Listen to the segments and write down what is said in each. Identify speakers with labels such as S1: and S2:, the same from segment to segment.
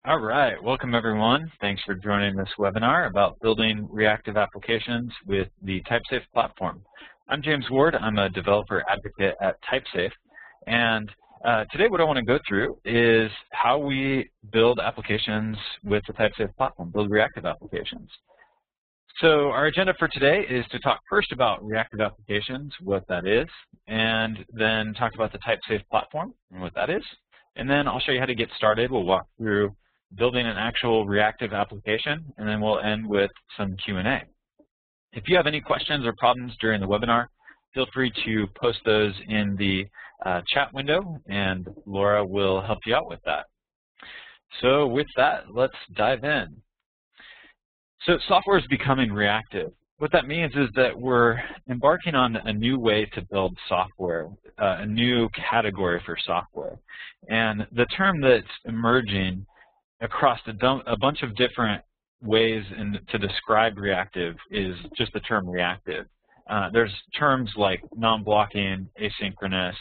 S1: All right, welcome everyone. Thanks for joining this webinar about building reactive applications with the Typesafe platform. I'm James Ward. I'm a developer advocate at Typesafe. And today what I want to go through is how we build applications with the Typesafe platform, build reactive applications. So our agenda for today is to talk first about reactive applications, what that is, and then talk about the Typesafe platform and what that is. And then I'll show you how to get started. We'll walk through building an actual reactive application, and then we'll end with some Q&A. If you have any questions or problems during the webinar, feel free to post those in the chat window, and Laura will help you out with that. So with that, let's dive in. So software is becoming reactive. What that means is that we're embarking on a new way to build software, a new category for software. And the term that's emerging across a bunch of different ways to describe reactive is just the term reactive. There's terms like non-blocking, asynchronous,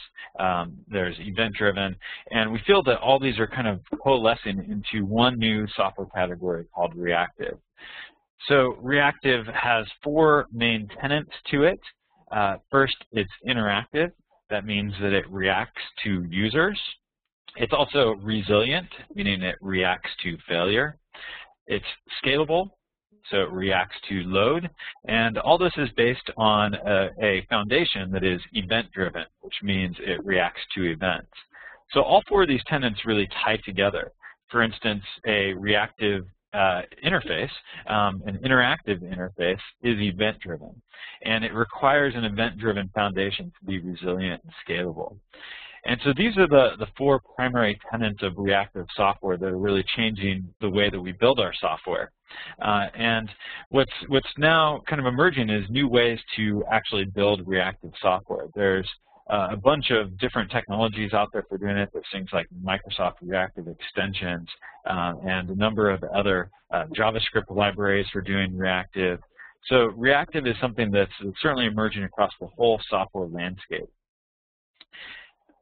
S1: there's event-driven, and we feel that all these are kind of coalescing into one new software category called reactive. So reactive has four main tenets to it. First, it's interactive. That means that it reacts to users. It's also resilient, meaning it reacts to failure. It's scalable, so it reacts to load. And all this is based on a foundation that is event-driven, which means it reacts to events. So all four of these tenets really tie together. For instance, a reactive interface, an interactive interface, is event-driven. And it requires an event-driven foundation to be resilient and scalable. And so these are the four primary tenets of reactive software that are really changing the way that we build our software. And what's now kind of emerging is new ways to actually build reactive software. There's a bunch of different technologies out there for doing it. There's things like Microsoft Reactive Extensions and a number of other JavaScript libraries for doing reactive. So reactive is something that's certainly emerging across the whole software landscape.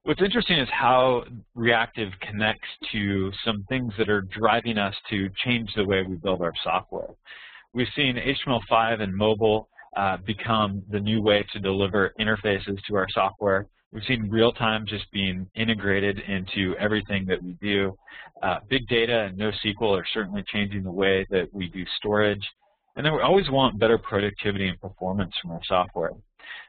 S1: What's interesting is how reactive connects to some things that are driving us to change the way we build our software. We've seen HTML5 and mobile become the new way to deliver interfaces to our software. We've seen real-time just being integrated into everything that we do. Big data and NoSQL are certainly changing the way that we do storage. And then we always want better productivity and performance from our software.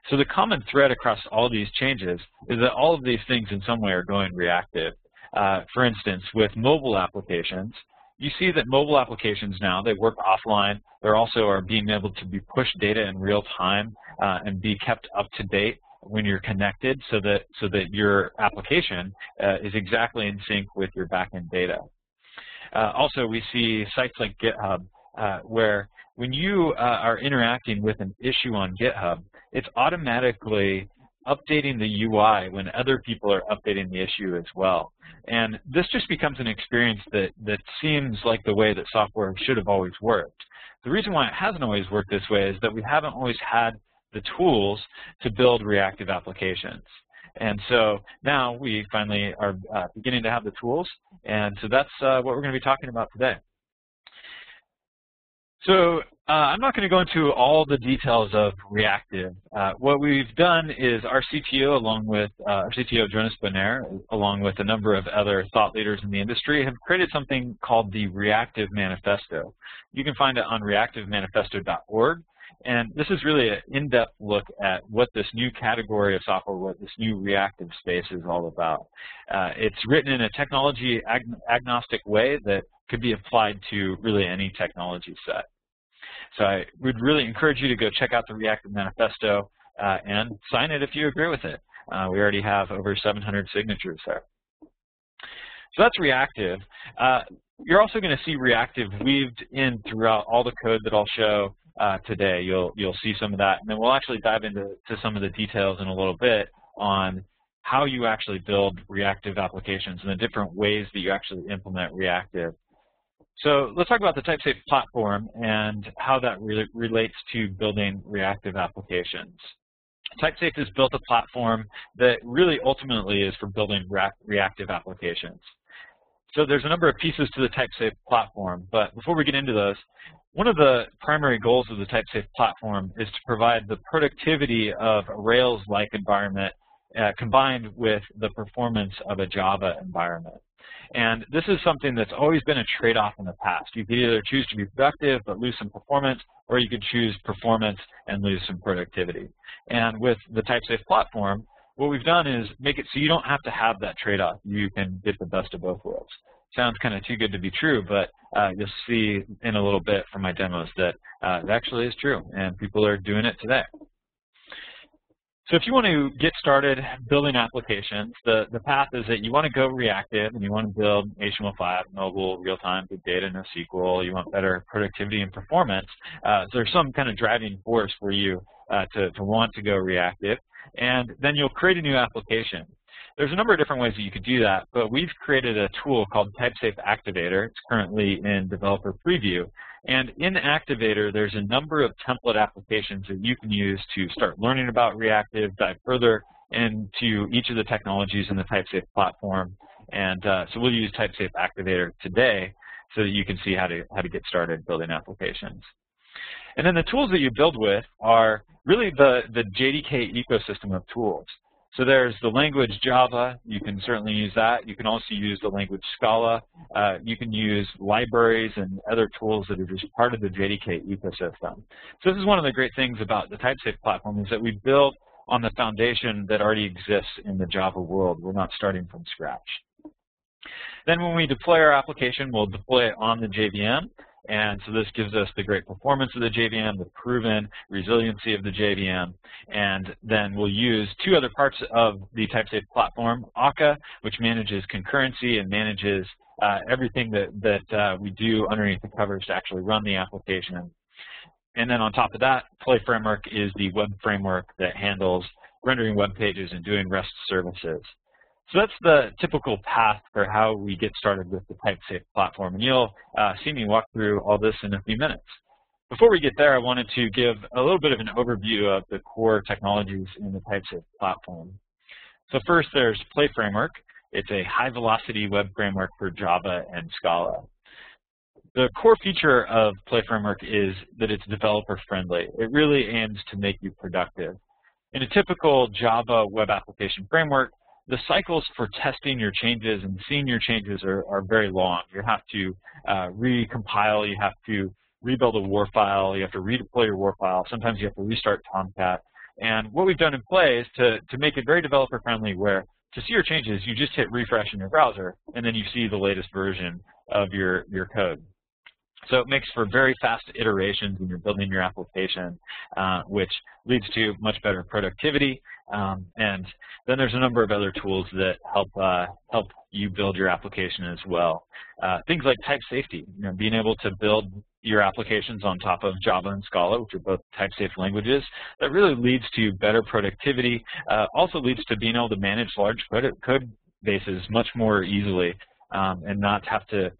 S1: So the common thread across all these changes is that all of these things in some way are going reactive. For instance, with mobile applications, you see that mobile applications now, they work offline. They also are being able to be pushed data in real time and be kept up to date when you're connected so that your application is exactly in sync with your backend data. Also, we see sites like GitHub where when you are interacting with an issue on GitHub, it's automatically updating the UI when other people are updating the issue as well. And this just becomes an experience that seems like the way that software should have always worked. The reason why it hasn't always worked this way is that we haven't always had the tools to build reactive applications. And so now we finally are beginning to have the tools, and so that's what we're going to be talking about today. So I'm not going to go into all the details of reactive. What we've done is our CTO, Jonas Bonner, along with a number of other thought leaders in the industry, have created something called the Reactive Manifesto. You can find it on reactivemanifesto.org. And this is really an in-depth look at what this new category of software, what this new reactive space is all about. It's written in a technology agnostic way that could be applied to really any technology set. So I would really encourage you to go check out the Reactive Manifesto and sign it if you agree with it. We already have over 700 signatures there. So that's reactive. You're also going to see reactive weaved in throughout all the code that I'll show today. You'll see some of that, and then we'll actually dive into some of the details in a little bit on how you actually build reactive applications and the different ways that you actually implement reactive. So let's talk about the Typesafe platform and how that relates to building reactive applications. Typesafe has built a platform that really ultimately is for building reactive applications. So there's a number of pieces to the Typesafe platform, but before we get into those, one of the primary goals of the Typesafe platform is to provide the productivity of a Rails-like environment combined with the performance of a Java environment. And this is something that's always been a trade-off in the past. You could either choose to be productive but lose some performance, or you could choose performance and lose some productivity. And with the Typesafe platform, what we've done is make it so you don't have to have that trade-off. You can get the best of both worlds. Sounds kind of too good to be true, but you'll see in a little bit from my demos that it actually is true, and people are doing it today. So if you want to get started building applications, the path is that you want to go reactive and you want to build HTML5, mobile, real-time, big data, NoSQL. You want better productivity and performance. So there's some kind of driving force for you to want to go reactive. And then you'll create a new application. There's a number of different ways that you could do that, but we've created a tool called Typesafe Activator. It's currently in developer preview. And in Activator, there's a number of template applications that you can use to start learning about reactive, dive further into each of the technologies in the Typesafe platform. And so we'll use Typesafe Activator today so that you can see how to get started building applications. And then the tools that you build with are really the JDK ecosystem of tools. So there's the language Java. You can certainly use that. You can also use the language Scala. You can use libraries and other tools that are just part of the JDK ecosystem. So this is one of the great things about the Typesafe platform is that we build on the foundation that already exists in the Java world. We're not starting from scratch. Then when we deploy our application, we'll deploy it on the JVM. And so this gives us the great performance of the JVM, the proven resiliency of the JVM. And then we'll use two other parts of the Typesafe platform, Akka, which manages concurrency and manages everything that we do underneath the covers to actually run the application. And then on top of that, Play Framework is the web framework that handles rendering web pages and doing REST services. So that's the typical path for how we get started with the Typesafe platform. And you'll see me walk through all this in a few minutes. Before we get there, I wanted to give a little bit of an overview of the core technologies in the Typesafe platform. So first, there's Play Framework. It's a high-velocity web framework for Java and Scala. The core feature of Play Framework is that it's developer-friendly. It really aims to make you productive. In a typical Java web application framework, the cycles for testing your changes and seeing your changes are very long. You have to recompile, you have to rebuild a WAR file, you have to redeploy your WAR file, sometimes you have to restart Tomcat. And what we've done in Play is to make it very developer-friendly where to see your changes, you just hit refresh in your browser, and then you see the latest version of your code. So it makes for very fast iterations when you're building your application, which leads to much better productivity. And then there's a number of other tools that help you build your application as well. Things like type safety, being able to build your applications on top of Java and Scala, which are both type-safe languages, that really leads to better productivity. Also leads to being able to manage large code bases much more easily and not have to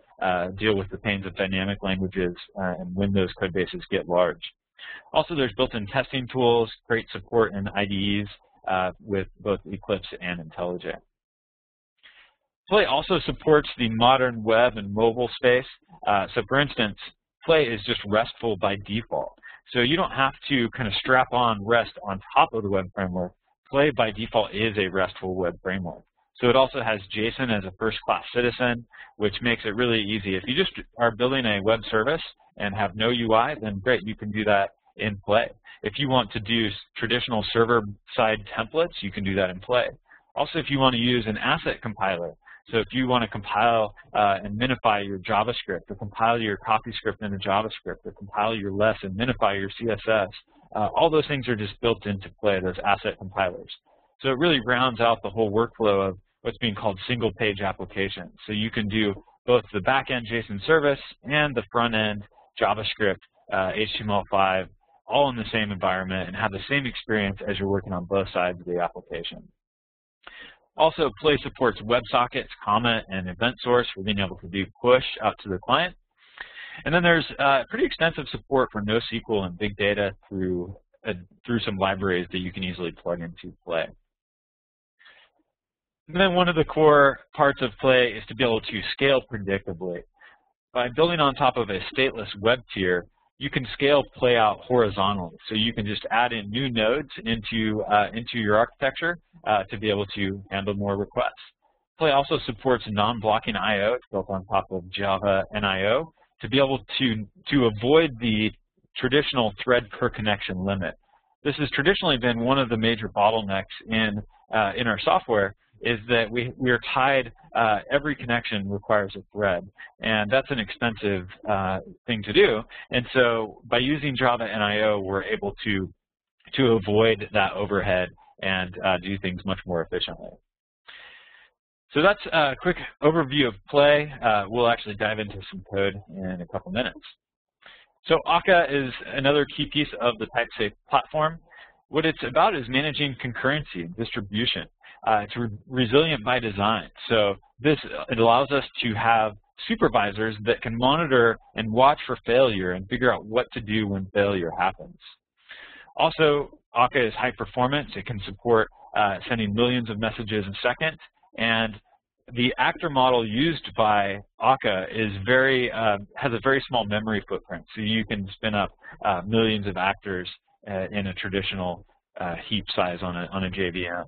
S1: deal with the pains of dynamic languages and when those code bases get large. Also, there's built-in testing tools, great support in IDEs with both Eclipse and IntelliJ. Play also supports the modern web and mobile space. So for instance, Play is just RESTful by default. So you don't have to kind of strap on REST on top of the web framework. Play by default is a RESTful web framework. So it also has JSON as a first-class citizen, which makes it really easy. If you just are building a web service and have no UI, then great, you can do that in Play. If you want to do traditional server-side templates, you can do that in Play. Also, if you want to use an asset compiler, so if you want to compile and minify your JavaScript, or compile your CoffeeScript into JavaScript, or compile your less and minify your CSS, all those things are just built into Play, those asset compilers. So it really rounds out the whole workflow of what's being called single-page applications. So you can do both the back-end JSON service and the front-end JavaScript, HTML5, all in the same environment and have the same experience as you're working on both sides of the application. Also, Play supports WebSockets, comment, and event source for being able to do push out to the client. And then there's pretty extensive support for NoSQL and big data through some libraries that you can easily plug into Play. And then one of the core parts of Play is to be able to scale predictably. By building on top of a stateless web tier, you can scale Play out horizontally. So you can just add in new nodes into your architecture to be able to handle more requests. Play also supports non-blocking I/O. It's built on top of Java and I/O to be able to avoid the traditional thread per connection limit. This has traditionally been one of the major bottlenecks in our software, is that we are tied, every connection requires a thread, and that's an expensive thing to do. And so by using Java and I/O, we're able to avoid that overhead and do things much more efficiently. So that's a quick overview of Play. We'll actually dive into some code in a couple minutes. So Akka is another key piece of the Typesafe platform. What it's about is managing concurrency and distribution. It's resilient by design. So it allows us to have supervisors that can monitor and watch for failure and figure out what to do when failure happens. Also, Akka is high performance. It can support sending millions of messages a second. And the actor model used by Akka is has a very small memory footprint. So you can spin up millions of actors in a traditional heap size on a JVM.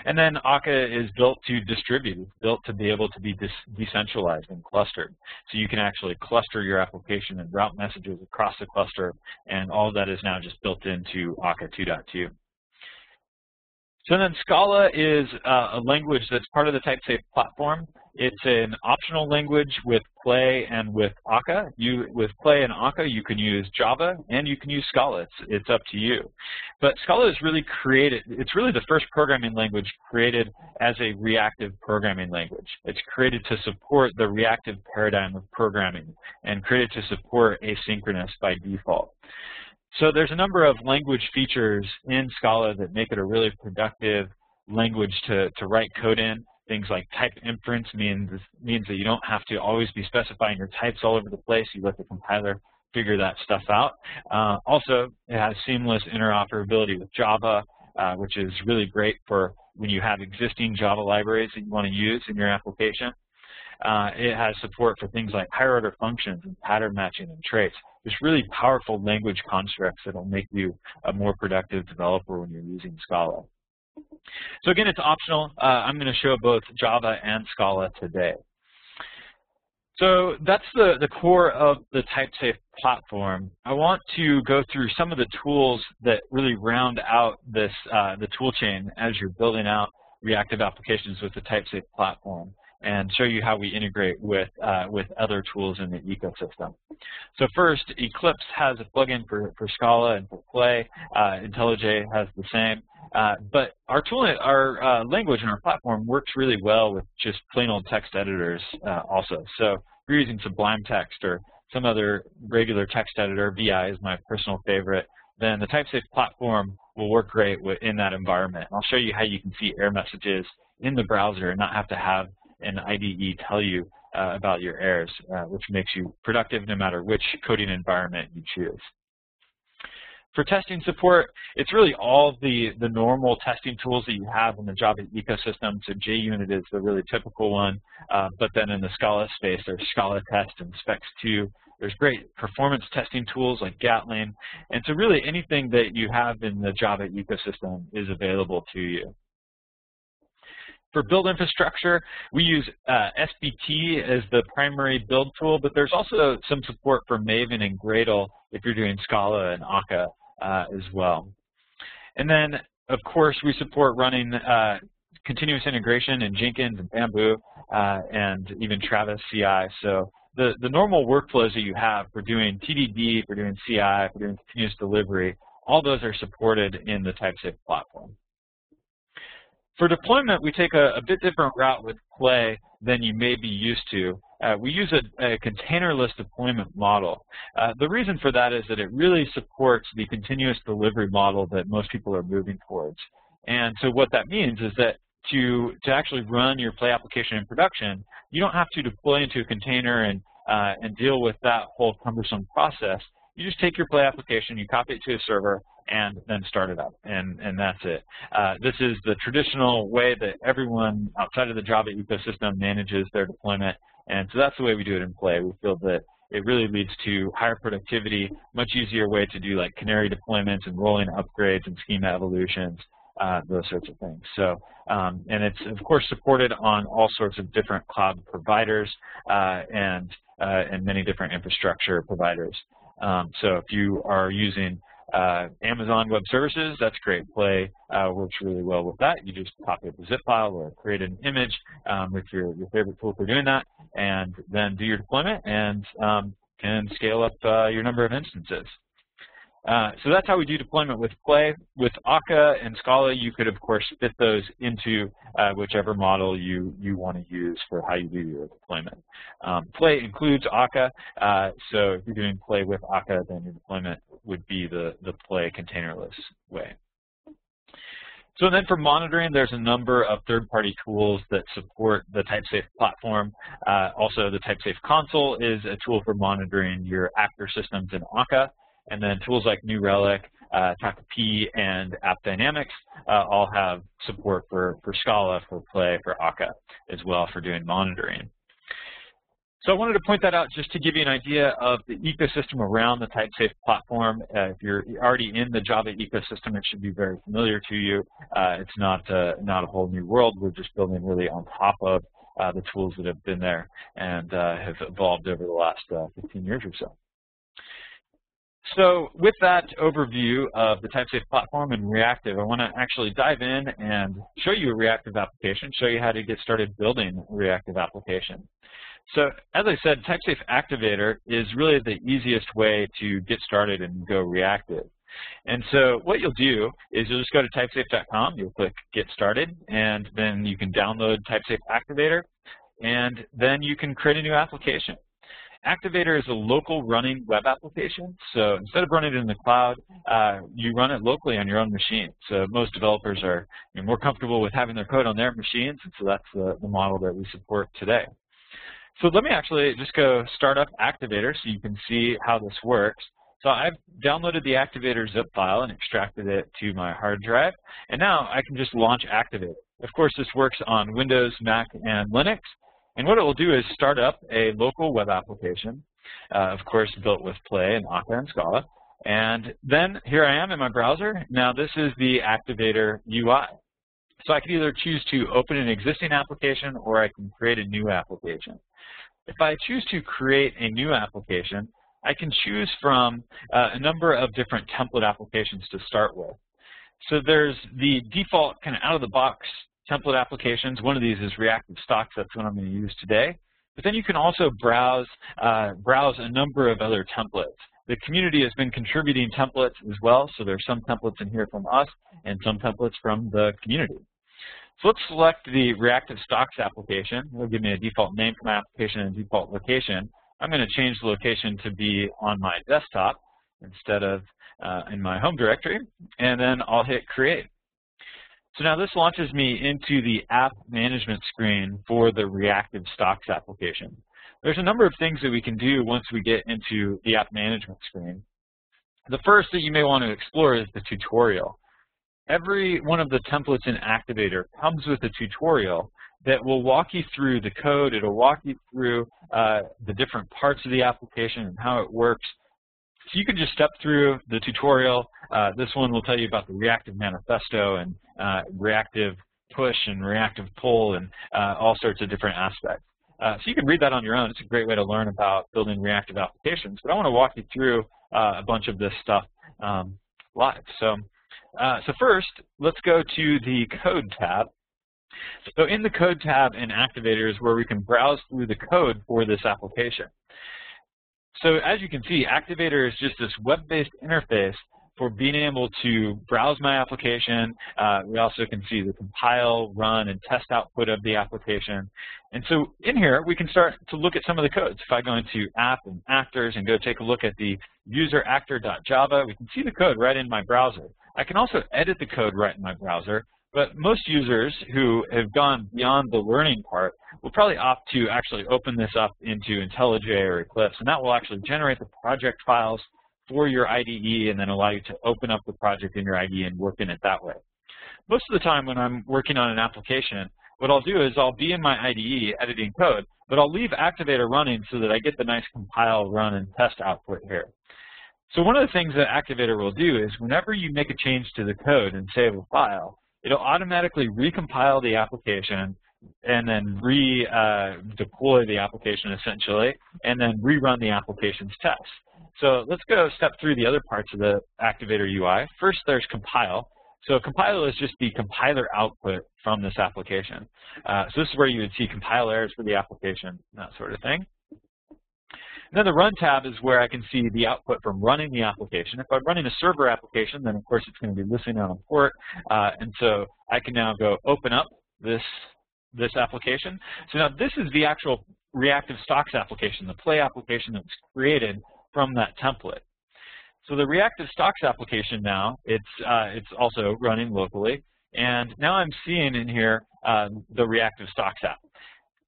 S1: And then Akka is built to distribute. It's built to be able to be decentralized and clustered. So you can actually cluster your application and route messages across the cluster, and all of that is now just built into Akka 2.2. So then Scala is a language that's part of the Typesafe platform. It's an optional language with Play and with Akka. With Play and Akka, you can use Java and you can use Scala. It's up to you. But Scala is really created. It's really the first programming language created as a reactive programming language. It's created to support the reactive paradigm of programming and created to support asynchronous by default. So there's a number of language features in Scala that make it a really productive language to write code in. Things like type inference means that you don't have to always be specifying your types all over the place. You let the compiler figure that stuff out. Also, it has seamless interoperability with Java, which is really great for when you have existing Java libraries that you want to use in your application. It has support for things like higher order functions and pattern matching and traits. There's really powerful language constructs that will make you a more productive developer when you're using Scala. So again, it's optional. I'm going to show both Java and Scala today. So that's the core of the Typesafe platform. I want to go through some of the tools that really round out this the tool chain as you're building out reactive applications with the Typesafe platform, and show you how we integrate with other tools in the ecosystem. So first, Eclipse has a plugin for Scala and for Play. IntelliJ has the same. But our language and our platform works really well with just plain old text editors also. So if you're using Sublime Text or some other regular text editor, VI is my personal favorite, then the Typesafe platform will work great in that environment. I'll show you how you can see error messages in the browser and not have to have an IDE tell you about your errors, which makes you productive no matter which coding environment you choose. For testing support, it's really all the normal testing tools that you have in the Java ecosystem. So JUnit is the really typical one, but then in the Scala space, there's Scala Test and Spex2. There's great performance testing tools like Gatling. And so really anything that you have in the Java ecosystem is available to you. For build infrastructure, we use SBT as the primary build tool, but there's also some support for Maven and Gradle if you're doing Scala and Akka as well. And then, of course, we support running continuous integration in Jenkins and Bamboo and even Travis CI. So the normal workflows that you have for doing TDD, for doing CI, for doing continuous delivery, all those are supported in the Typesafe platform. For deployment, we take a bit different route with Play than you may be used to. We use a containerless deployment model. The reason for that is that it really supports the continuous delivery model that most people are moving towards. And so what that means is that to actually run your Play application in production, you don't have to deploy into a container and deal with that whole cumbersome process. You just take your Play application, you copy it to a server, and then start it up, and that's it. This is the traditional way that everyone outside of the Java ecosystem manages their deployment, and so that's the way we do it in Play. We feel that it really leads to higher productivity, much easier way to do like canary deployments and rolling upgrades and schema evolutions, those sorts of things. So, and it's of course supported on all sorts of different cloud providers and many different infrastructure providers. So if you are using Amazon Web Services, that's great. Play works really well with that. You just copy up a zip file or create an image with your favorite tool for doing that, and then do your deployment and scale up your number of instances. So that's how we do deployment with Play. With Akka and Scala, you could, of course, fit those into whichever model you want to use for how you do your deployment. Play includes Akka, so if you're doing Play with Akka, then your deployment would be the Play containerless way. So then for monitoring, there's a number of third-party tools that support the Typesafe platform. Also, the Typesafe console is a tool for monitoring your actor systems in Akka. And then tools like New Relic, Taka-P, and App Dynamics all have support for Scala, for Play, for Akka as well for doing monitoring. So I wanted to point that out just to give you an idea of the ecosystem around the Typesafe platform. If you're already in the Java ecosystem, it should be very familiar to you. It's not a whole new world. We're just building really on top of the tools that have been there and have evolved over the last 15 years or so. So with that overview of the Typesafe platform and Reactive, I want to actually dive in and show you a reactive application, show you how to get started building a reactive application. So as I said, Typesafe Activator is really the easiest way to get started and go reactive. And so what you'll do is you'll just go to typesafe.com, you'll click Get Started, and then you can download Typesafe Activator, and then you can create a new application. Activator is a local running web application, so instead of running it in the cloud, you run it locally on your own machine. So most developers are more comfortable with having their code on their machines, and so that's the model that we support today. So let me actually just go start up Activator so you can see how this works. So I've downloaded the Activator zip file and extracted it to my hard drive, and now I can just launch Activator. Of course, this works on Windows, Mac, and Linux. And what it will do is start up a local web application, of course, built with Play and Akka and Scala. And then here I am in my browser. Now this is the Activator UI. So I can either choose to open an existing application or I can create a new application. If I choose to create a new application, I can choose from a number of different template applications to start with. So there's the default kind of out-of-the-box template applications. One of these is Reactive Stocks. That's what I'm going to use today. But then you can also browse a number of other templates. The community has been contributing templates as well, so there's some templates in here from us and some templates from the community. So let's select the Reactive Stocks application. It'll give me a default name for my application and a default location. I'm going to change the location to be on my desktop instead of in my home directory, and then I'll hit Create. So now this launches me into the app management screen for the Reactive Stocks application. There's a number of things that we can do once we get into the app management screen. The first that you may want to explore is the tutorial. Every one of the templates in Activator comes with a tutorial that will walk you through the code. It'll walk you through the different parts of the application and how it works. So you can just step through the tutorial. This one will tell you about the Reactive Manifesto and reactive push and reactive pull and all sorts of different aspects. So you can read that on your own. It's a great way to learn about building reactive applications. But I want to walk you through a bunch of this stuff live. So first, let's go to the Code tab. So in the Code tab in Activator is where we can browse through the code for this application. So as you can see, Activator is just this web-based interface for being able to browse my application. We also can see the compile, run, and test output of the application. And so in here, we can start to look at some of the codes. If I go into App and Actors and go take a look at the user-actor.java, we can see the code right in my browser. I can also edit the code right in my browser. But most users who have gone beyond the learning part will probably opt to actually open this up into IntelliJ or Eclipse, and that will actually generate the project files for your IDE and then allow you to open up the project in your IDE and work in it that way. Most of the time when I'm working on an application, what I'll do is I'll be in my IDE editing code, but I'll leave Activator running so that I get the nice compile, run, and test output here. So one of the things that Activator will do is whenever you make a change to the code and save a file, it'll automatically recompile the application and then deploy the application essentially, and then rerun the application's tests. So let's go step through the other parts of the Activator UI. First, there's compile. So compile is just the compiler output from this application. So this is where you would see compile errors for the application, that sort of thing. And then the Run tab is where I can see the output from running the application. If I'm running a server application, then of course it's going to be listening on a port. And so I can now go open up this application. So now this is the actual reactive stocks application, the play application that was created from that template. So the reactive stocks application now, it's also running locally. And now I'm seeing in here the reactive stocks app.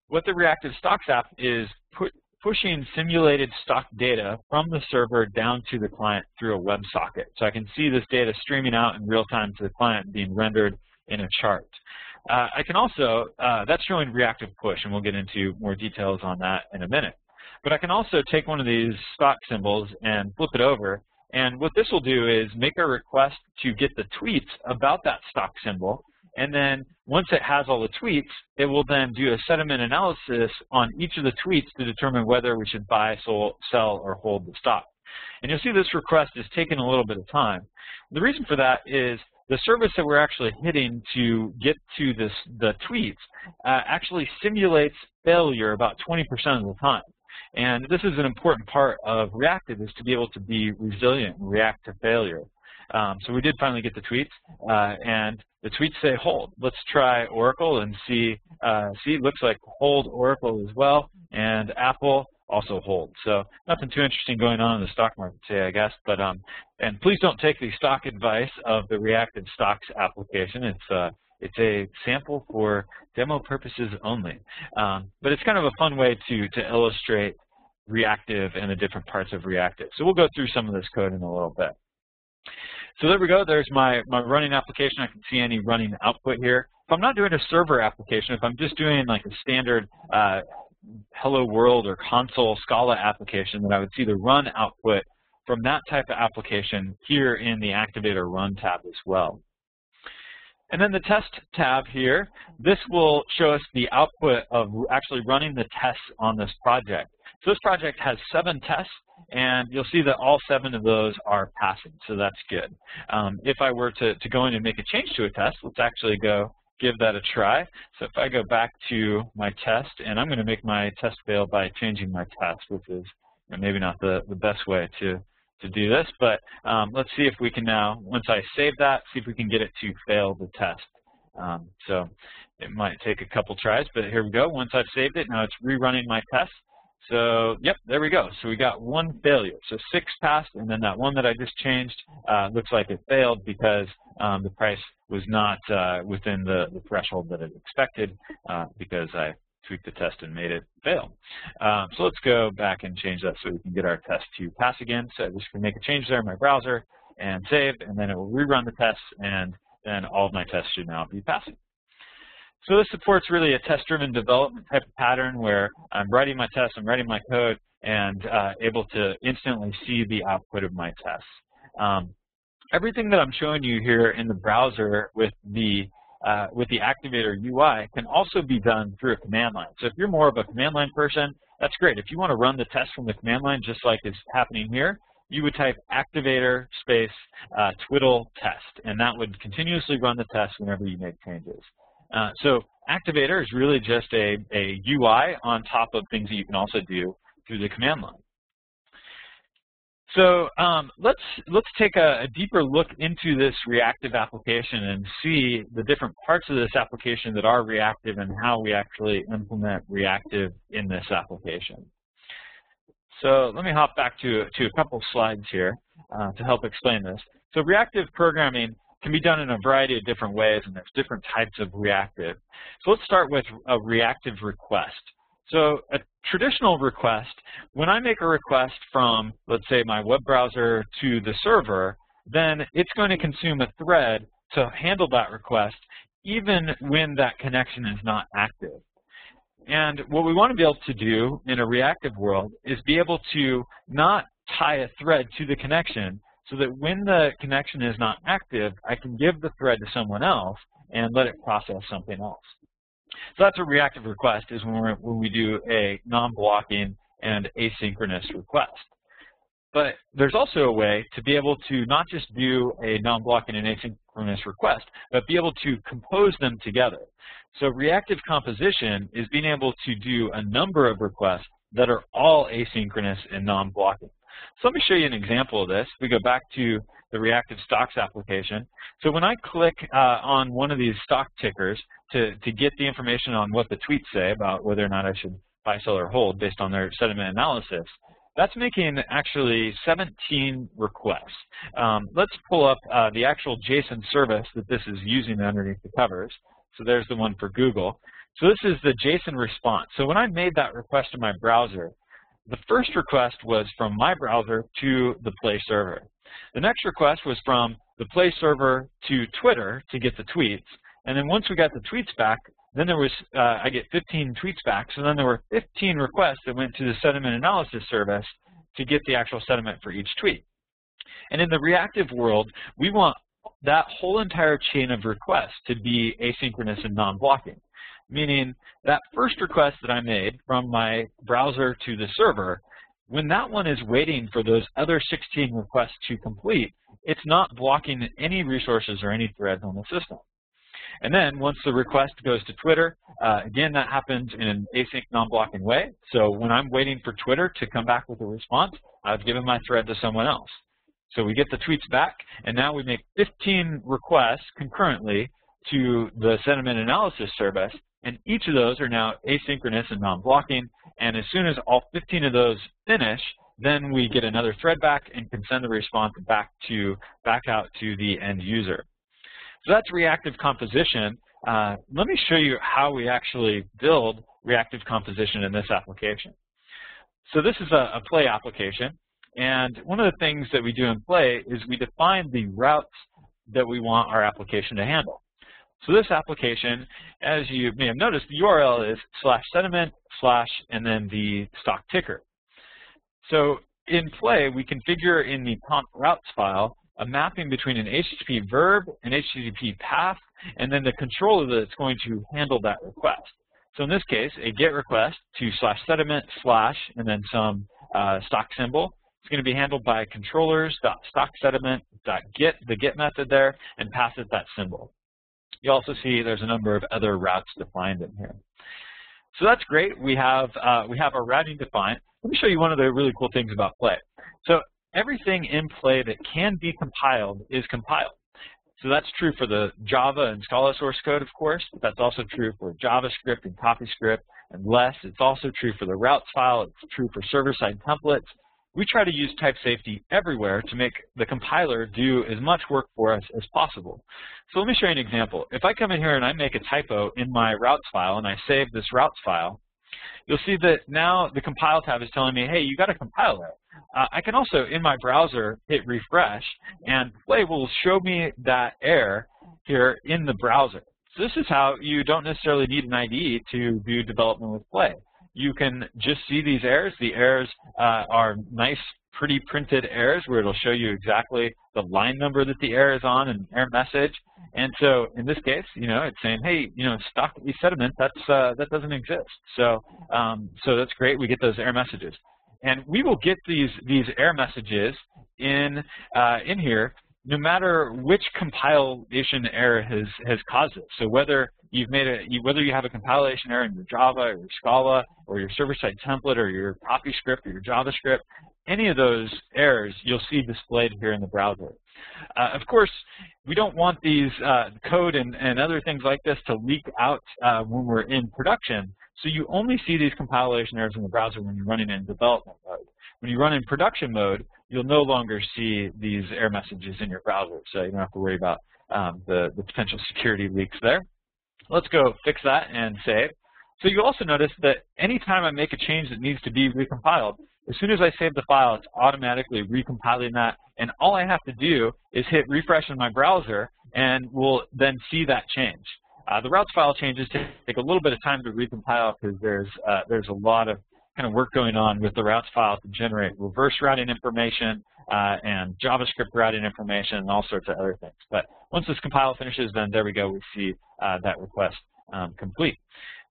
S1: What the reactive stocks app is pushing simulated stock data from the server down to the client through a WebSocket. So I can see this data streaming out in real time to the client being rendered in a chart. I can also, that's showing reactive push, and we'll get into more details on that in a minute. But I can also take one of these stock symbols and flip it over. And what this will do is make a request to get the tweets about that stock symbol. And then once it has all the tweets, it will then do a sentiment analysis on each of the tweets to determine whether we should buy, sell, or hold the stock. And you'll see this request is taking a little bit of time. The reason for that is the service that we're actually hitting to get to the tweets actually simulates failure about 20% of the time. And this is an important part of Reactive, is to be able to be resilient and react to failure. So we did finally get the tweets, and the tweets say hold. Let's try Oracle and see. It looks like hold Oracle as well, and Apple also hold. So nothing too interesting going on in the stock market today, I guess. But and please don't take the stock advice of the reactive stocks application. It's a sample for demo purposes only. But it's kind of a fun way to illustrate reactive and the different parts of reactive. So we'll go through some of this code in a little bit. So there we go. There's my running application. I can see any running output here. If I'm not doing a server application, if I'm just doing like a standard Hello World or console Scala application, then I would see the run output from that type of application here in the Activator Run tab as well. And then the Test tab here, this will show us the output of actually running the tests on this project. So this project has 7 tests, and you'll see that all 7 of those are passing, so that's good. If I were to go in and make a change to a test, let's actually go give that a try. So if I go back to my test, and I'm going to make my test fail by changing my test, which is maybe not the best way to do this, but let's see if we can now, once I save that, see if we can get it to fail the test. So it might take a couple tries, but here we go. Once I've saved it, now it's rerunning my test. So, yep, there we go. So we got 1 failure. So 6 passed, and then that one that I just changed looks like it failed because the price was not within the threshold that it expected because I tweaked the test and made it fail. So let's go back and change that so we can get our test to pass again. So I just can make a change there in my browser and save, and then it will rerun the tests, and then all of my tests should now be passing. So this supports really a test-driven development type of pattern where I'm writing my tests, I'm writing my code, and able to instantly see the output of my tests. Everything that I'm showing you here in the browser with the Activator UI can also be done through a command line. So if you're more of a command line person, that's great. If you want to run the test from the command line just like is happening here, you would type Activator space twiddle test, and that would continuously run the test whenever you make changes. So Activator is really just a UI on top of things that you can also do through the command line. So let's take a deeper look into this reactive application and see the different parts of this application that are reactive and how we actually implement reactive in this application. So let me hop back to a couple slides here to help explain this. So reactive programming can be done in a variety of different ways, and there's different types of reactive. So let's start with a reactive request. So a traditional request, when I make a request from, let's say, my web browser to the server, then it's going to consume a thread to handle that request even when that connection is not active. And what we want to be able to do in a reactive world is be able to not tie a thread to the connection so that when the connection is not active, I can give the thread to someone else and let it process something else. So that's a reactive request, is when we do a non-blocking and asynchronous request. But there's also a way to be able to not just do a non-blocking and asynchronous request, but be able to compose them together. So reactive composition is being able to do a number of requests that are all asynchronous and non-blocking. So let me show you an example of this. We go back to the reactive stocks application. So when I click on one of these stock tickers to get the information on what the tweets say about whether or not I should buy, sell, or hold based on their sentiment analysis, that's making actually 17 requests. Let's pull up the actual JSON service that this is using underneath the covers. So there's the one for Google. So this is the JSON response. So when I made that request to my browser, the first request was from my browser to the Play server. The next request was from the Play server to Twitter to get the tweets. And then once we got the tweets back, then there was, I get 15 tweets back. So then there were 15 requests that went to the sentiment analysis service to get the actual sentiment for each tweet. And in the reactive world, we want that whole entire chain of requests to be asynchronous and non-blocking, meaning that first request that I made from my browser to the server, when that one is waiting for those other 16 requests to complete, it's not blocking any resources or any threads on the system. And then once the request goes to Twitter, again, that happens in an async non-blocking way. So when I'm waiting for Twitter to come back with a response, I've given my thread to someone else. So we get the tweets back, and now we make 15 requests concurrently to the sentiment analysis service, and each of those are now asynchronous and non-blocking. And as soon as all 15 of those finish, then we get another thread back and can send the response back out to the end user. So that's reactive composition. Let me show you how we actually build reactive composition in this application. So this is a Play application. And one of the things that we do in Play is we define the routes that we want our application to handle. So this application, as you may have noticed, the URL is /sentiment/ and then the stock ticker. So in Play, we configure in the conf routes file a mapping between an HTTP verb, an HTTP path, and then the controller that's going to handle that request. So in this case, a GET request to /sentiment/ and then some stock symbol. It's going to be handled by controllers.stocksentiment.get, the get method there, and pass it that symbol. You also see there's a number of other routes defined in here. So that's great. We have our routing defined. Let me show you one of the really cool things about Play. So everything in Play that can be compiled is compiled. So that's true for the Java and Scala source code, of course, but that's also true for JavaScript and CoffeeScript and less. It's also true for the routes file. It's true for server-side templates. We try to use type safety everywhere to make the compiler do as much work for us as possible. So let me show you an example. If I come in here and I make a typo in my routes file and I save this routes file, you'll see that now the compile tab is telling me, hey, you got to compile that. I can also, in my browser, hit refresh, and Play will show me that error here in the browser. So this is how you don't necessarily need an IDE to do development with Play. You can just see these errors. The errors are nice, pretty printed errors where it'll show you exactly the line number that the error is on and error message. And so in this case, it's saying, hey, stock sentiment, that doesn't exist. So so that's great. We get those error messages. And we will get these error messages in here no matter which compilation error has caused it. So whether whether you have a compilation error in your Java or your Scala or your server-side template or your CoffeeScript or your JavaScript, any of those errors you'll see displayed here in the browser. Of course, we don't want these code and other things like this to leak out when we're in production. So you only see these compilation errors in the browser when you're running in development mode. When you run in production mode, you'll no longer see these error messages in your browser. So you don't have to worry about the potential security leaks there. Let's go fix that and save. So you'll also notice that anytime I make a change that needs to be recompiled, as soon as I save the file, it's automatically recompiling that, and all I have to do is hit refresh in my browser, and we'll then see that change. The routes file changes take a little bit of time to recompile because there's a lot of kind of work going on with the routes file to generate reverse routing information and JavaScript routing information and all sorts of other things. But once this compile finishes, then there we go, we see that request complete.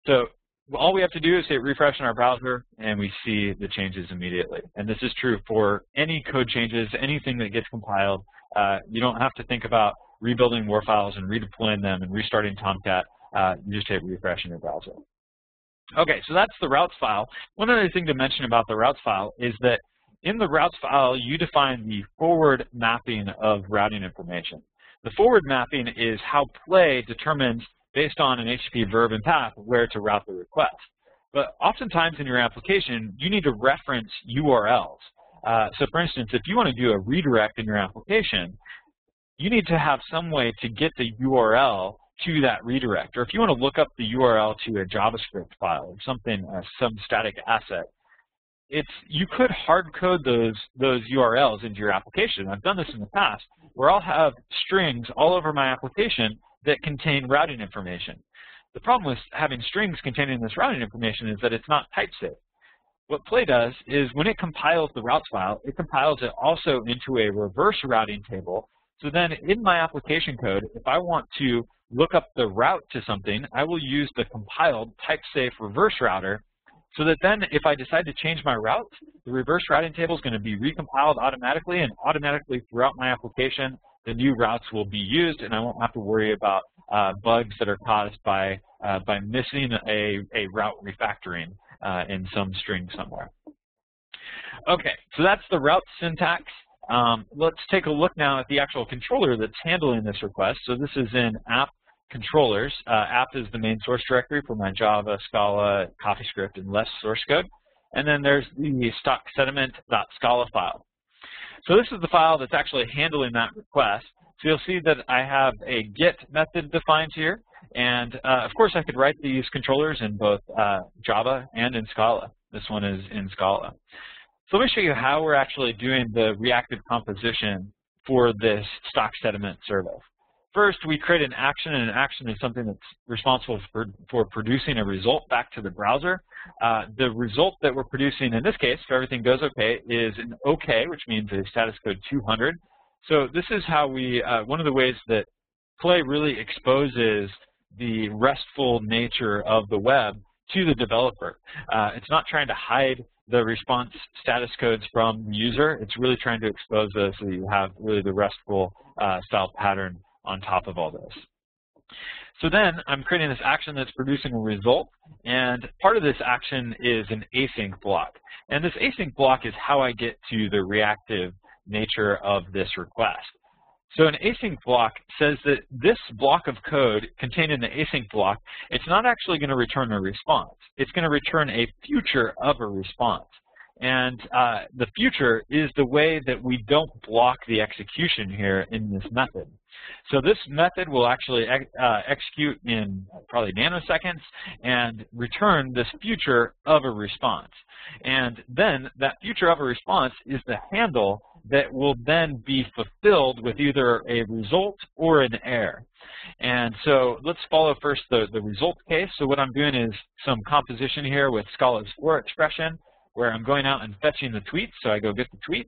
S1: So all we have to do is hit refresh in our browser, and we see the changes immediately. And this is true for any code changes, anything that gets compiled. You don't have to think about rebuilding WAR files and redeploying them and restarting Tomcat. You just hit refresh in your browser. Okay, so that's the routes file. One other thing to mention about the routes file is that in the routes file, you define the forward mapping of routing information. The forward mapping is how Play determines, based on an HTTP verb and path, where to route the request. But oftentimes in your application, you need to reference URLs. So for instance, if you want to do a redirect in your application, you need to have some way to get the URL to that redirect. Or if you want to look up the URL to a JavaScript file or something, some static asset, you could hard code those URLs into your application. I've done this in the past, where I'll have strings all over my application that contain routing information. The problem with having strings containing this routing information is that it's not type safe. What Play does is when it compiles the routes file, it compiles it also into a reverse routing table. So then in my application code, if I want to look up the route to something, I will use the compiled type-safe reverse router, so that then if I decide to change my route, the reverse routing table is going to be recompiled automatically, and automatically throughout my application, the new routes will be used, and I won't have to worry about bugs that are caused by missing a route refactoring in some string somewhere. Okay, so that's the route syntax. Let's take a look now at the actual controller that's handling this request. So this is in app controllers. App is the main source directory for my Java, Scala, CoffeeScript, and less source code. And then there's the stock sediment.scala file. So this is the file that's actually handling that request. So you'll see that I have a get method defined here. And of course, I could write these controllers in both Java and in Scala. This one is in Scala. So let me show you how we're actually doing the reactive composition for this stock sediment service. First, we create an action, and an action is something that's responsible for producing a result back to the browser. The result that we're producing in this case, if everything goes okay, is an OK, which means a status code 200. So this is how we, one of the ways that Play really exposes the RESTful nature of the web to the developer. It's not trying to hide the response status codes from the user. It's really trying to expose those so that you have really the RESTful style pattern on top of all this. So then I'm creating this action that's producing a result, and part of this action is an async block. And this async block is how I get to the reactive nature of this request. So an async block says that this block of code contained in the async block, it's not actually going to return a response. It's going to return a future of a response. And the future is the way that we don't block the execution here in this method. So this method will actually execute in probably nanoseconds and return this future of a response. And then that future of a response is the handle that will then be fulfilled with either a result or an error. And so let's follow first the result case. So what I'm doing is some composition here with Scala's for expression, where I'm going out and fetching the tweets. So I go get the tweets.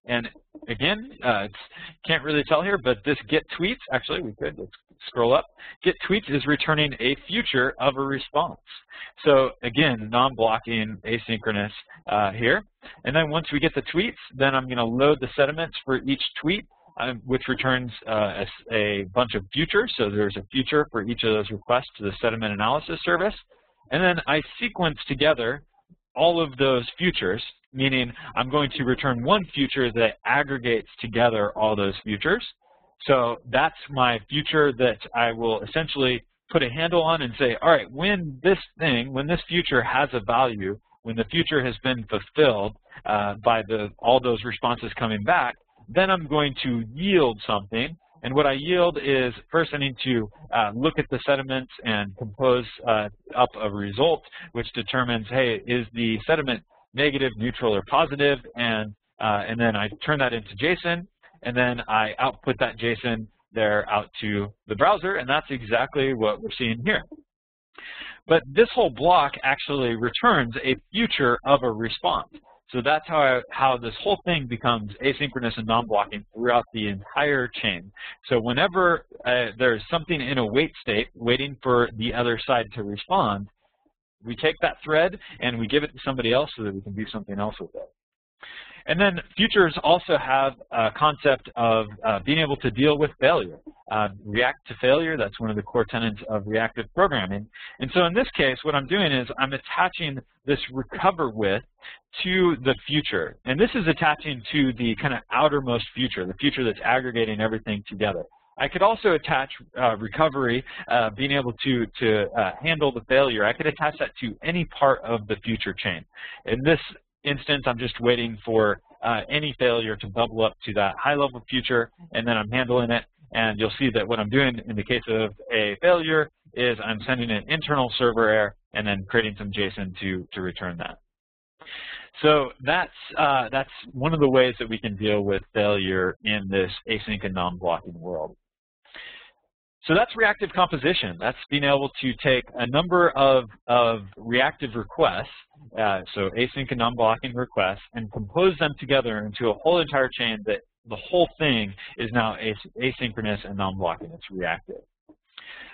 S1: And again, can't really tell here, but this get tweets, actually we could, let's scroll up. Get tweets is returning a future of a response. So again, non-blocking, asynchronous here. And then once we get the tweets, then I'm going to load the sediments for each tweet, which returns a bunch of futures. So there's a future for each of those requests to the sediment analysis service. And then I sequence together all of those futures, meaning I'm going to return one future that aggregates together all those futures. So that's my future that I will essentially put a handle on and say, all right, when this future has a value, when the future has been fulfilled by all those responses coming back, then I'm going to yield something And what I yield is, first I need to look at the sediments and compose up a result which determines, hey, is the sediment negative, neutral, or positive? And then I turn that into JSON, and then I output that JSON there out to the browser, and that's exactly what we're seeing here. But this whole block actually returns a future of a response. So that's how this whole thing becomes asynchronous and non-blocking throughout the entire chain. So whenever there's something in a wait state waiting for the other side to respond, we take that thread and we give it to somebody else so that we can do something else with it. And then futures also have a concept of being able to deal with failure. React to failure, that's one of the core tenets of reactive programming. And so in this case, what I'm doing is I'm attaching this recover with to the future. And this is attaching to the kind of outermost future, the future that's aggregating everything together. I could also attach recovery, being able to handle the failure. I could attach that to any part of the future chain. In this instance, I'm just waiting for any failure to bubble up to that high-level future, and then I'm handling it. And you'll see that what I'm doing in the case of a failure is I'm sending an internal server error and then creating some JSON to return that. So that's one of the ways that we can deal with failure in this async and non-blocking world. So that's reactive composition. That's being able to take a number of reactive requests, so async and non-blocking requests, and compose them together into a whole entire chain that the whole thing is now asynchronous and non-blocking. It's reactive.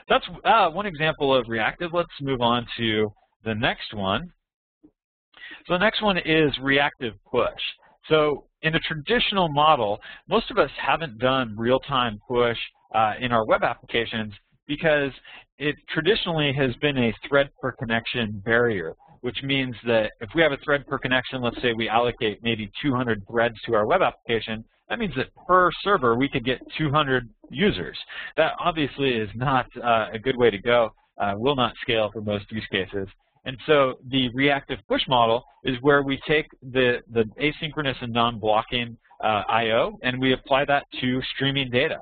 S1: That's one example of reactive. Let's move on to the next one. So the next one is reactive push. So in a traditional model, most of us haven't done real-time push in our web applications because it traditionally has been a thread per connection barrier, which means that if we have a thread per connection, let's say we allocate maybe 200 threads to our web application, that means that per server we could get 200 users. That obviously is not a good way to go, will not scale for most use cases. And so the reactive push model is where we take the asynchronous and non-blocking I/O and we apply that to streaming data.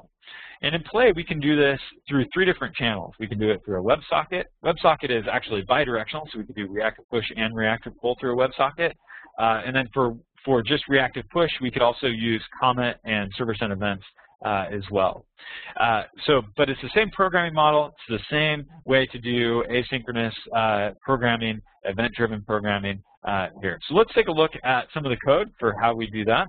S1: And in play, we can do this through 3 different channels. We can do it through a WebSocket. WebSocket is actually bidirectional, so we can do reactive push and reactive pull through a WebSocket. And then for just reactive push, we could also use comment and server-sent events as well. But it's the same programming model. It's the same way to do asynchronous programming, event-driven programming here. So let's take a look at some of the code for how we do that.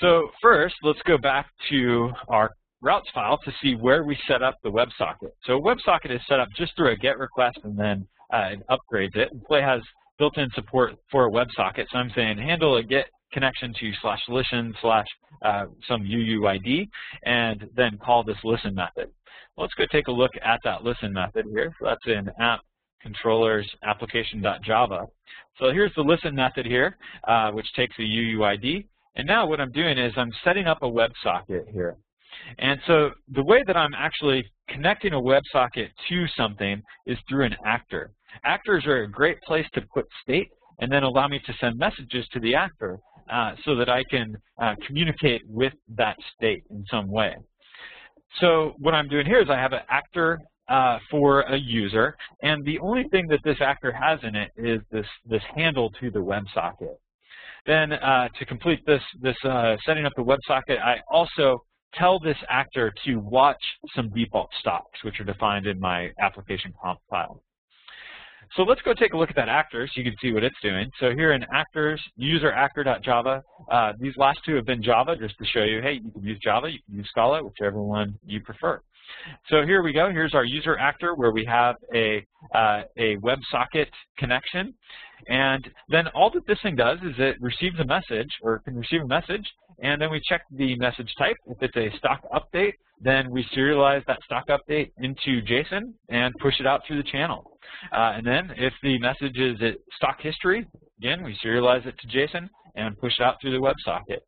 S1: So first, let's go back to our routes file to see where we set up the WebSocket. So WebSocket is set up just through a GET request and then it upgrades it. Play has built-in support for a WebSocket. So I'm saying handle a GET connection to /listen/ some UUID and then call this listen method. Let's go take a look at that listen method here. So that's in app controllers application.java. So here's the listen method here, which takes a UUID. And now what I'm doing is I'm setting up a WebSocket here. And so the way that I'm actually connecting a WebSocket to something is through an actor. Actors are a great place to put state and then allow me to send messages to the actor so that I can communicate with that state in some way. So what I'm doing here is I have an actor for a user, and the only thing that this actor has in it is this handle to the WebSocket. Then to complete this setting up the WebSocket, I also tell this actor to watch some default stocks, which are defined in my application comp file. So let's go take a look at that actor so you can see what it's doing. So here in actors, user actor.java, these last 2 have been Java, just to show you, hey, you can use Java, you can use Scala, whichever one you prefer. So here we go. Here's our user actor where we have a WebSocket connection. And then all that this thing does is it receives a message, or can receive a message, and then we check the message type. If it's a stock update, then we serialize that stock update into JSON and push it out through the channel. And then if the message is stock history, again, we serialize it to JSON and push it out through the WebSocket.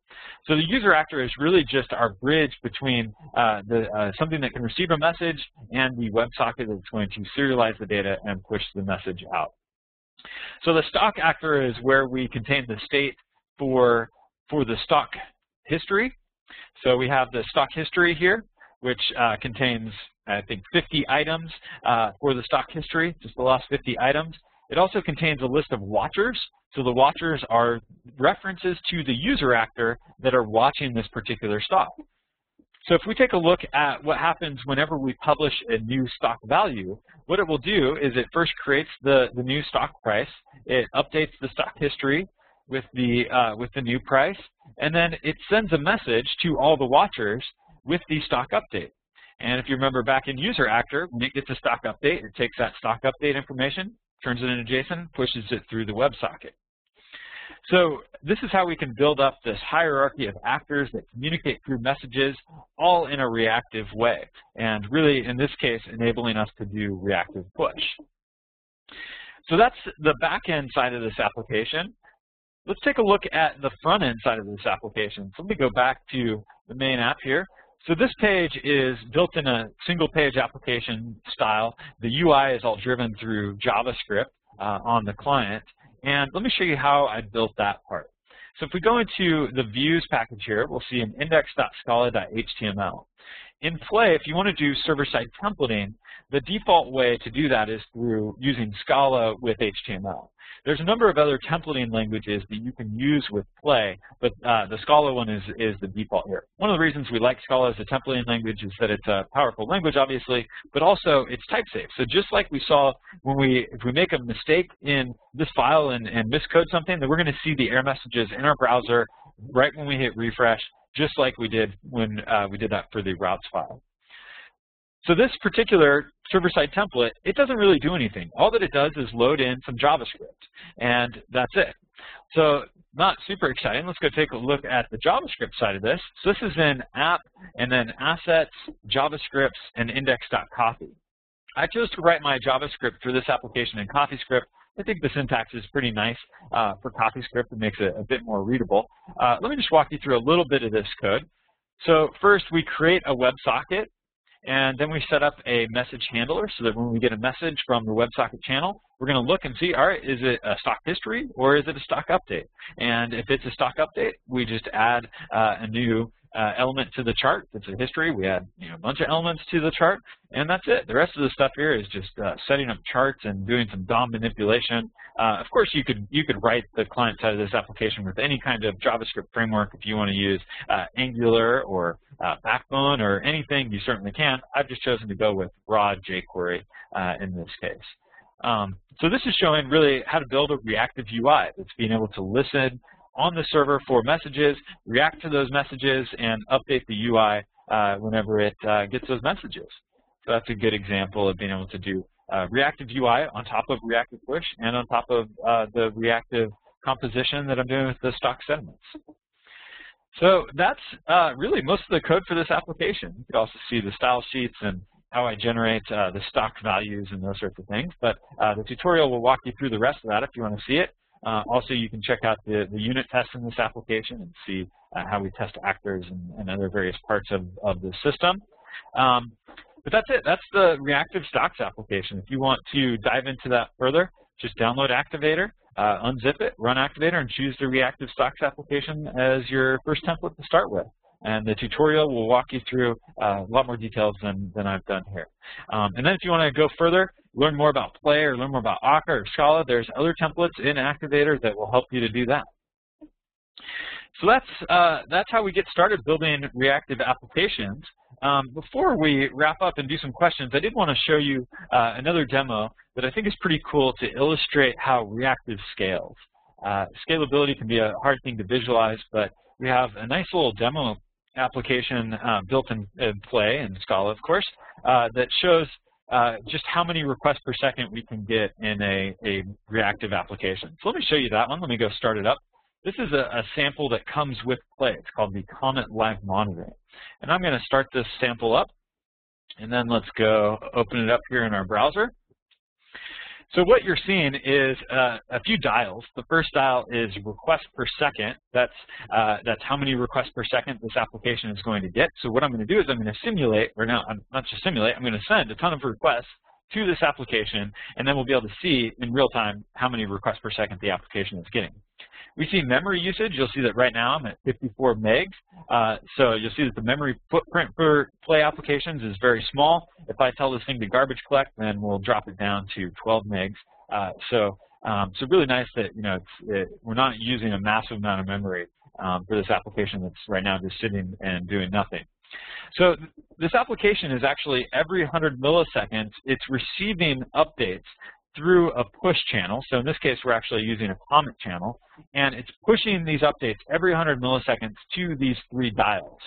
S1: So the user actor is really just our bridge between something that can receive a message and the WebSocket that's going to serialize the data and push the message out. So the stock actor is where we contain the state for the stock history, So we have the stock history here, which contains, I think, 50 items for the stock history, just the last 50 items. It also contains a list of watchers. So the watchers are references to the user actor that are watching this particular stock. So if we take a look at what happens whenever we publish a new stock value, what it will do is it first creates the new stock price, it updates the stock history with the new price, and then it sends a message to all the watchers with the stock update. And if you remember back in user actor, when it gets a stock update, it takes that stock update information, turns it into JSON, pushes it through the WebSocket. So this is how we can build up this hierarchy of actors that communicate through messages all in a reactive way, and really, in this case, enabling us to do reactive push. So that's the back-end side of this application. Let's take a look at the front-end side of this application. So let me go back to the main app here. So this page is built in a single-page application style. The UI is all driven through JavaScript on the client. And let me show you how I built that part. So if we go into the views package here, we'll see an index.scala.html. In Play, if you want to do server-side templating, the default way to do that is through using Scala with HTML. There's a number of other templating languages that you can use with Play, but the Scala one is the default here. One of the reasons we like Scala as a templating language is that it's a powerful language, obviously, but also it's type-safe. So just like we saw when if we make a mistake in this file and miscode something, then we're going to see the error messages in our browser right when we hit refresh, just like we did when we did that for the routes file. So this particular server-side template, it doesn't really do anything. All that it does is load in some JavaScript, and that's it. So not super exciting. Let's go take a look at the JavaScript side of this. So this is in app, and then assets, JavaScripts, and index.copy. I chose to write my JavaScript for this application in CoffeeScript. I think the syntax is pretty nice for CoffeeScript. It makes it a bit more readable. Let me just walk you through a little bit of this code. So first, we create a WebSocket. And then we set up a message handler so that when we get a message from the WebSocket channel, we're going to look and see, all right, is it a stock history or is it a stock update? And if it's a stock update, we just add a new element to the chart. If it's a history, we add a bunch of elements to the chart, and that's it. The rest of the stuff here is just setting up charts and doing some DOM manipulation. Of course, you could write the client side of this application with any kind of JavaScript framework. If you want to use Angular or Backbone or anything, you certainly can. I've just chosen to go with raw jQuery in this case. So this is showing really how to build a reactive UI that's being able to listen on the server for messages, react to those messages, and update the UI whenever it gets those messages. So that's a good example of being able to do reactive UI on top of reactive push and on top of the reactive composition that I'm doing with the stock sediments. So that's really most of the code for this application. You can also see the style sheets and how I generate the stock values and those sorts of things. But the tutorial will walk you through the rest of that if you want to see it. Also, you can check out the unit tests in this application and see how we test actors and other various parts of the system. But that's it. That's the reactive stocks application. If you want to dive into that further, just download Activator, unzip it, run Activator, and choose the reactive stocks application as your first template to start with. And the tutorial will walk you through a lot more details than I've done here. And then if you want to go further, learn more about Play or learn more about Akka or Scala, there's other templates in Activator that will help you to do that. So that's how we get started building reactive applications. Before we wrap up and do some questions, I did want to show you another demo that I think is pretty cool to illustrate how reactive scales. Scalability can be a hard thing to visualize, but we have a nice little demo application built in Play and Scala, of course, that shows just how many requests per second we can get in a reactive application. So let me show you that one. Let me go start it up. This is a sample that comes with Play. It's called the Comment Live Monitoring. And I'm going to start this sample up, and then let's go open it up here in our browser. So what you're seeing is a few dials. The first dial is requests per second. That's how many requests per second this application is going to get. So what I'm going to do is I'm going to simulate, or no, not just simulate, I'm going to send a ton of requests to this application, and then we'll be able to see in real time how many requests per second the application is getting. We see memory usage. You'll see that right now I'm at 54 megs. So you'll see that the memory footprint for Play applications is very small. If I tell this thing to garbage collect, then we'll drop it down to 12 megs. So really nice that we're not using a massive amount of memory for this application that's right now just sitting and doing nothing. So this application is actually every 100 milliseconds, it's receiving updates through a push channel. So in this case, we're actually using a comment channel, and it's pushing these updates every 100 milliseconds to these 3 dials.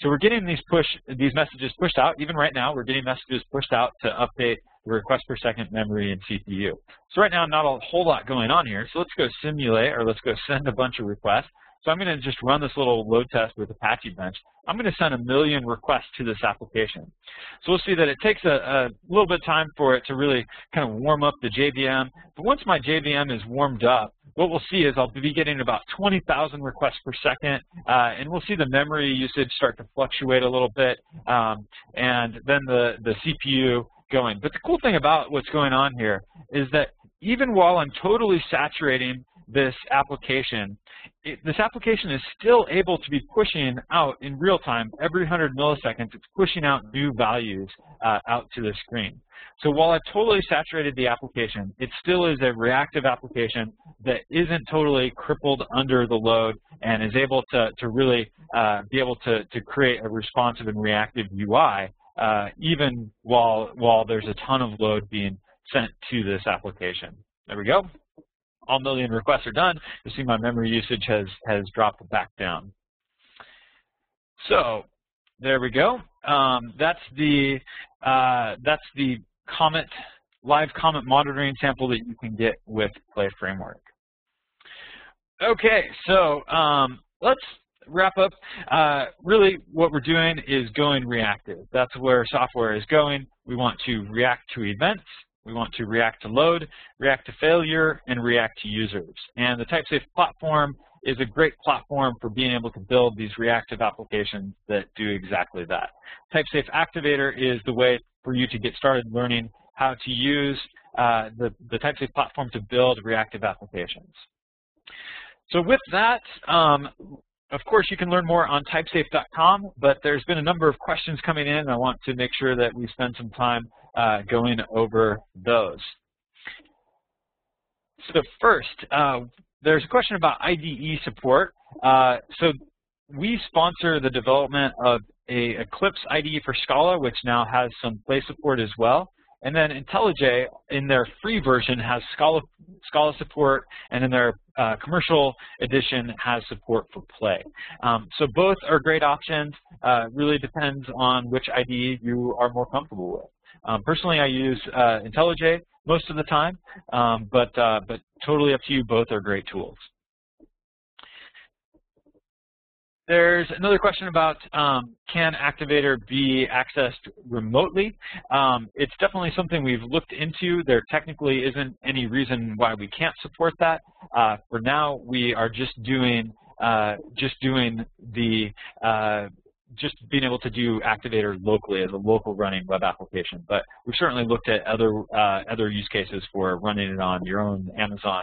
S1: So we're getting these messages pushed out. Even right now, we're getting messages pushed out to update the request per second memory and CPU. So right now, not a whole lot going on here. So let's go simulate, or let's go send a bunch of requests. So I'm going to just run this little load test with Apache Bench. I'm going to send 1 million requests to this application. So we'll see that it takes a little bit of time for it to really kind of warm up the JVM. But once my JVM is warmed up, what we'll see is I'll be getting about 20,000 requests per second, and we'll see the memory usage start to fluctuate a little bit, and then the CPU going. But the cool thing about what's going on here is that even while I'm totally saturating this application, this application is still able to be pushing out in real time. Every 100 milliseconds, it's pushing out new values out to the screen. So while I've totally saturated the application, it still is a reactive application that isn't totally crippled under the load and is able to really be able to create a responsive and reactive UI even while there's a ton of load being sent to this application. There we go. All 1 million requests are done. You see my memory usage has dropped back down. So there we go. That's the live comment monitoring sample that you can get with Play Framework. Okay, so let's wrap up. Really, what we're doing is going reactive. That's where software is going. We want to react to events. We want to react to load, react to failure, and react to users. And the Typesafe platform is a great platform for being able to build these reactive applications that do exactly that. Typesafe Activator is the way for you to get started learning how to use the Typesafe platform to build reactive applications. So with that, of course, you can learn more on typesafe.com, but there's been a number of questions coming in, and I want to make sure that we spend some time going over those. So first, there's a question about IDE support. So we sponsor the development of a Eclipse IDE for Scala, which now has some Play support as well. And then IntelliJ, in their free version, has Scala support, and in their commercial edition has support for Play. So both are great options. Really depends on which IDE you are more comfortable with. Personally, I use IntelliJ most of the time, but totally up to you. Both are great tools. There's another question about can Activator be accessed remotely? It's definitely something we've looked into. There technically isn't any reason why we can't support that. For now, we are just being able to do Activator locally as a local running web application. But we've certainly looked at other use cases for running it on your own Amazon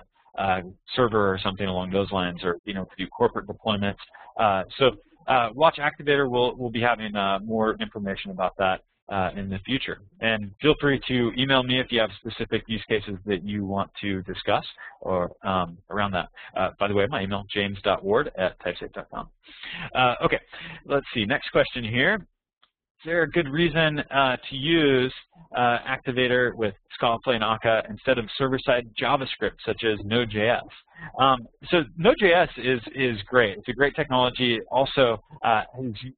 S1: server or something along those lines, or to do corporate deployments. So watch Activator. We'll be having more information about that in the future. And feel free to email me if you have specific use cases that you want to discuss or around that. By the way, my email, james.ward@typesafe.com. Okay, let's see. Next question here. Is there a good reason to use Activator with Scala, Play, and Akka instead of server-side JavaScript, such as Node.js? So Node.js is great. It's a great technology. It also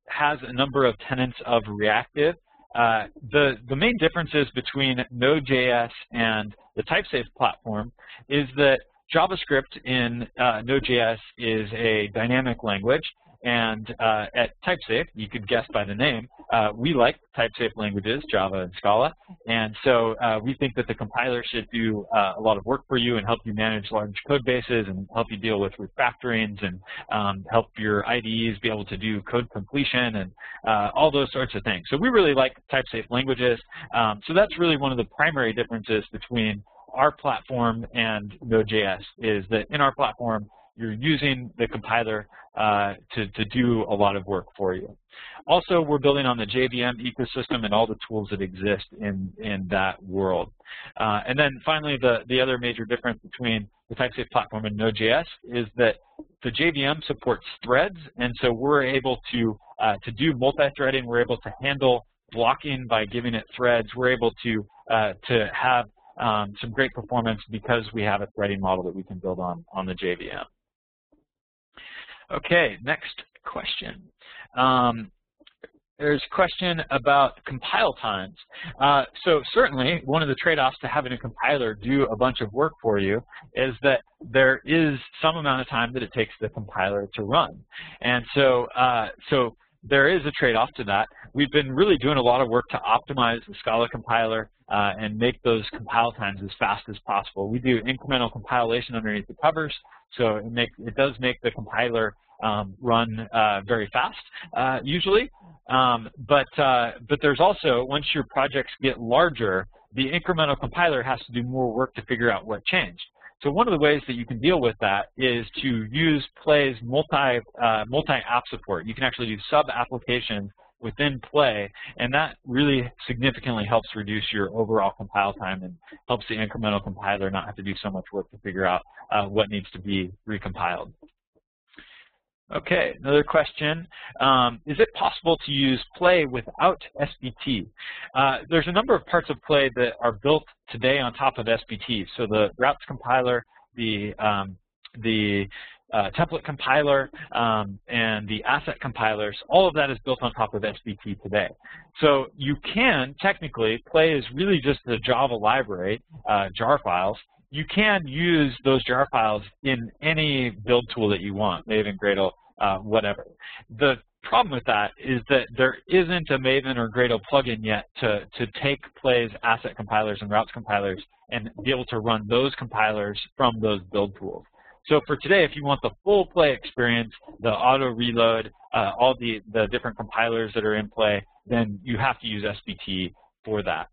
S1: has a number of tenets of reactive. The main differences between Node.js and the Typesafe platform is that JavaScript in Node.js is a dynamic language, and at Typesafe, you could guess by the name, we like Typesafe languages, Java and Scala, and so we think that the compiler should do a lot of work for you and help you manage large code bases and help you deal with refactorings and help your IDEs be able to do code completion and all those sorts of things. So we really like Typesafe languages. So that's really one of the primary differences between our platform and Node.js, is that in our platform, you're using the compiler to do a lot of work for you. Also, we're building on the JVM ecosystem and all the tools that exist in that world. And then finally, the other major difference between the Typesafe platform and Node.js is that the JVM supports threads, and so we're able to do multi-threading. We're able to handle blocking by giving it threads. We're able to have some great performance because we have a threading model that we can build on the JVM. Okay, next question. There's a question about compile times. So certainly, one of the trade-offs to having a compiler do a bunch of work for you is that there is some amount of time that it takes the compiler to run. And so, there is a trade-off to that. We've been really doing a lot of work to optimize the Scala compiler and make those compile times as fast as possible. We do incremental compilation underneath the covers, so it does make the compiler run very fast usually. But there's also, once your projects get larger, the incremental compiler has to do more work to figure out what changed. So one of the ways that you can deal with that is to use Play's multi-app support. You can actually do sub-applications within Play, and that really significantly helps reduce your overall compile time and helps the incremental compiler not have to do so much work to figure out what needs to be recompiled. Okay, another question. Is it possible to use Play without SBT? There's a number of parts of Play that are built today on top of SBT. So the routes compiler, the template compiler, and the asset compilers, all of that is built on top of SBT today. So you can, technically, Play is really just the Java library, jar files. You can use those jar files in any build tool that you want, Maven, Gradle, whatever. The problem with that is that there isn't a Maven or Gradle plugin yet to take Play's asset compilers and routes compilers and be able to run those compilers from those build tools. So for today, if you want the full Play experience, the auto reload, all the different compilers that are in Play, then you have to use SBT for that.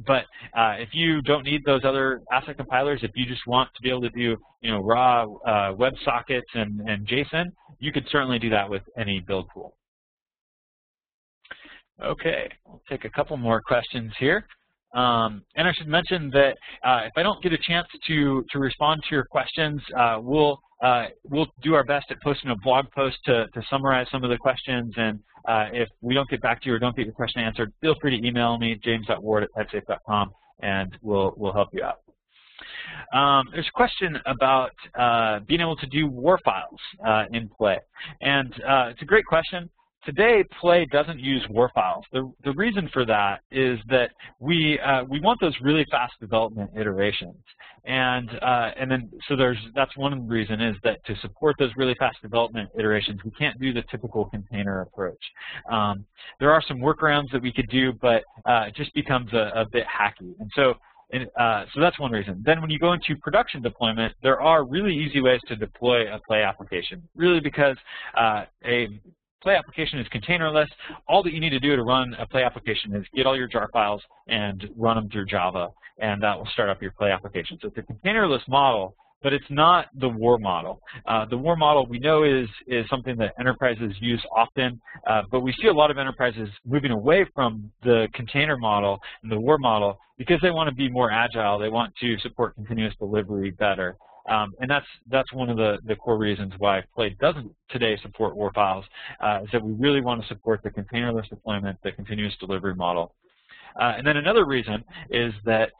S1: But if you don't need those other asset compilers, if you just want to be able to do raw WebSockets and JSON, you could certainly do that with any build tool. Okay, we'll take a couple more questions here. And I should mention that if I don't get a chance to respond to your questions, we'll do our best at posting a blog post to summarize some of the questions. And if we don't get back to you or don't get your question answered, feel free to email me, james.ward@typesafe.com, and we'll help you out. There's a question about being able to do war files in Play. And it's a great question. Today, Play doesn't use war files. The reason for that is that we want those really fast development iterations, and then so that's one of the reasons is that to support those really fast development iterations, we can't do the typical container approach. There are some workarounds that we could do, but it just becomes a bit hacky, and so that's one reason. Then when you go into production deployment, there are really easy ways to deploy a Play application, really because a Play application is containerless. All that you need to do to run a Play application is get all your jar files and run them through Java, and that will start up your Play application. So it's a containerless model, but it's not the war model. The war model we know is something that enterprises use often, but we see a lot of enterprises moving away from the container model and the war model because they want to be more agile. They want to support continuous delivery better. And that's one of the core reasons why Play doesn't today support war files, is that we really want to support the containerless deployment, the continuous delivery model. And then another reason is that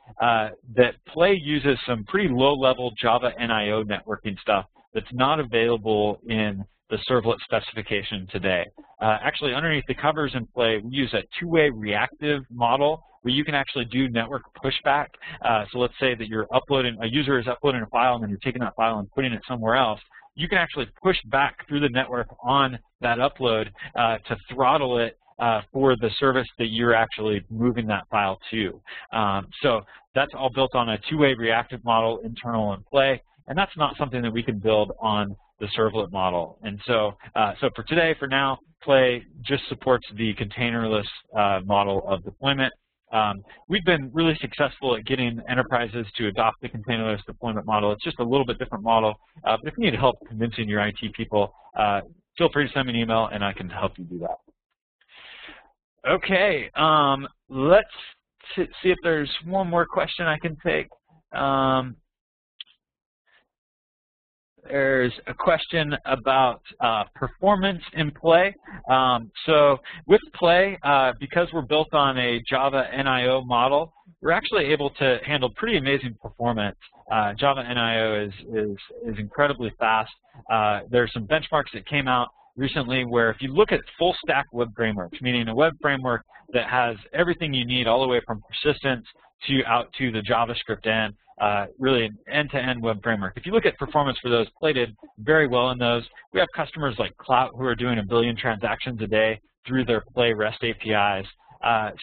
S1: Play uses some pretty low-level Java NIO networking stuff that's not available in the servlet specification today. Actually, underneath the covers in Play, we use a two-way reactive model where you can actually do network pushback. So let's say that a user is uploading a file and then you're taking that file and putting it somewhere else. You can actually push back through the network on that upload to throttle it for the service that you're actually moving that file to. So that's all built on a two-way reactive model internal in Play, and that's not something that we can build on the servlet model. And so, for today, for now, Play just supports the containerless model of deployment. We've been really successful at getting enterprises to adopt the containerless deployment model. It's just a little bit different model, but if you need help convincing your IT people, feel free to send me an email and I can help you do that. Okay, let's see if there's one more question I can take. There's a question about performance in Play. So with Play, because we're built on a Java NIO model, we're actually able to handle pretty amazing performance. Java NIO is incredibly fast. There are some benchmarks that came out recently where if you look at full stack web frameworks, meaning a web framework that has everything you need all the way from persistence to out to the JavaScript end, really an end-to-end web framework. If you look at performance for those, Play did very well in those. We have customers like Clout who are doing 1 billion transactions a day through their Play REST APIs.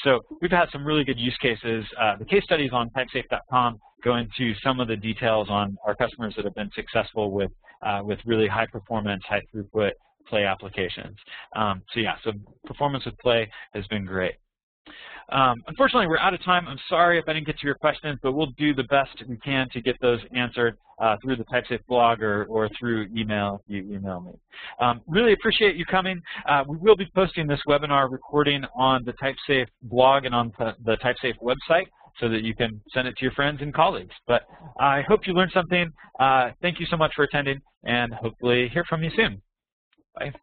S1: So we've had some really good use cases. The case studies on Typesafe.com go into some of the details on our customers that have been successful with really high performance, high throughput Play applications. So performance with Play has been great. Unfortunately, we're out of time. I'm sorry if I didn't get to your questions, but we'll do the best we can to get those answered through the Typesafe blog or through email if you email me. Really appreciate you coming. We will be posting this webinar recording on the Typesafe blog and on the Typesafe website so that you can send it to your friends and colleagues. But I hope you learned something. Thank you so much for attending, and hopefully hear from you soon. Bye.